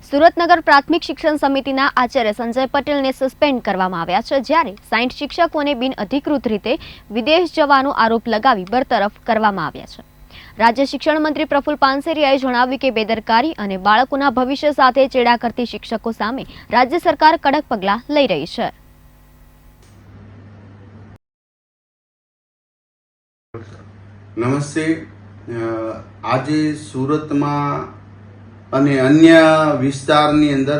સુરતનગર પ્રાથમિક શિક્ષણ સમિતિના આચાર્ય સંજય પટેલને સસ્પેન્ડ કરવામાં આવ્યા છે, જ્યારે 60 શિક્ષકોને બિનઅધિકૃત રીતે વિદેશ જવાનો આરોપ લગાવી બરતરફ કરવામાં આવ્યા છે। રાજ્ય શિક્ષણ મંત્રી પ્રફુલ પાનસેરિયાએ જણાવ્યું કે બેદરકારી અને બાળકોના ભવિષ્ય સાથે ચેડા કરતી શિક્ષકો સામે રાજ્ય સરકાર કડક પગલાં લઈ રહી છે। નમસ્તે। આજે સુરતમાં અને અન્ય વિસ્તારની અંદર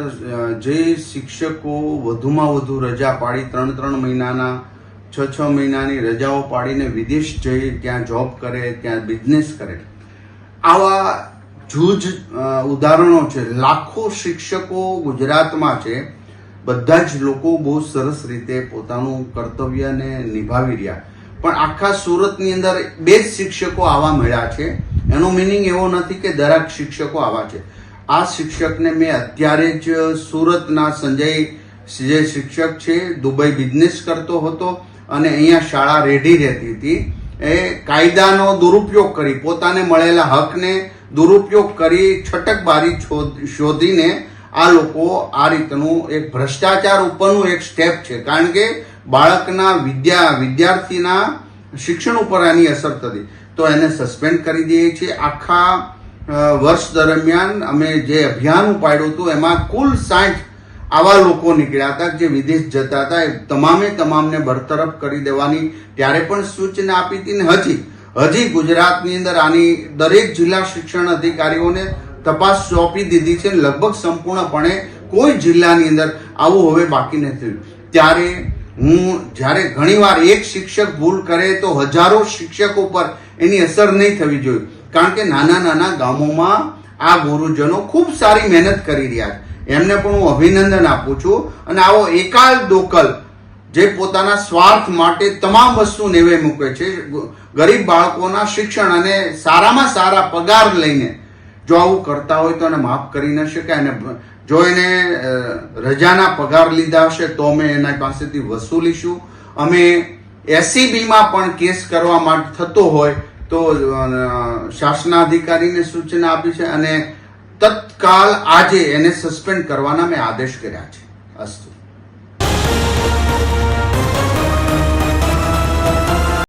જે શિક્ષકો વધુમાં વધુ રજા પાડી 3 મહિનાના 6 મહિનાની રજાઓ પાડીને વિદેશ જઈ ત્યાં જોબ કરે, ત્યાં બિઝનેસ કરે, આવા જૂજ ઉદાહરણો છે। લાખો શિક્ષકો ગુજરાતમાં છે। બધા જ લોકો બહુ સરસ રીતે પોતાનું કર્તવ્યને નિભાવી રહ્યા, પણ આખા સુરતની અંદર 2 શિક્ષકો આવા મળ્યા છે। એનો મિનિંગ એવો નથી કે દરેક શિક્ષકો આવા છે। આ શિક્ષકને મેં અત્યારે જ સુરતના સંજય જે શિક્ષક છે, દુબઈ બિઝનેસ કરતો હતો અને અહીંયા શાળા રેડી રહેતી હતી, એ કાયદાનો દુરુપયોગ કરી, પોતાને મળેલા હકને દુરુપયોગ કરી, છટકબારી શોધીને આ લોકો આ રીતનું એક ભ્રષ્ટાચાર ઉપરનું એક સ્ટેપ છે। કારણ કે બાળકના વિદ્યાર્થીના શિક્ષણ ઉપર એની અસર થતી, તો એને સસ્પેન્ડ કરી દઈએ છીએ। આખા વર્ષ દરમિયાન અમે જે અભિયાન ઉપાડ્યું હતું એમાં કુલ 60 આવા લોકો નીકળ્યા હતા જે વિદેશ જતા હતા। એ તમામને બરતરફ કરી દેવાની ત્યારે પણ સૂચના આપી હતી ને હજી ગુજરાતની અંદર આની દરેક જિલ્લા શિક્ષણ અધિકારીઓને તપાસ સોંપી દીધી છે। લગભગ સંપૂર્ણપણે કોઈ જિલ્લાની અંદર આવું હવે બાકી નથી। ત્યારે જ્યારે ઘણીવાર એક શિક્ષક ભૂલ કરે તો હજારો શિક્ષકો પર એની અસર નહીં થવી જોઈએ, કારણ કે નાના ગામોમાં આ ગુરુજનો ખૂબ સારી મહેનત કરી રહ્યા છે। એમને પણ હું અભિનંદન આપું છું। અને આવો એકાલ દોકલ જે પોતાના સ્વાર્થ માટે તમામ વસ્તુ નેવે મૂકે છે, ગરીબ બાળકોના શિક્ષણ અને સારામાં સારા પગાર લઈને જો આવું કરતા હોય તો એને માફ કરી ન શકાય। અને જો એને રજાના પગાર લીધા હશે તો અમે એના પાસેથી વસૂલીશું। અમે SCBમાં પણ કેસ કરવા માટે થતો હોય તો શાસનાધિકારીને સૂચના આપી છે અને તત્કાલ આજે એને સસ્પેન્ડ કરવાના મેં આદેશ કર્યા છે। અસ્તુ।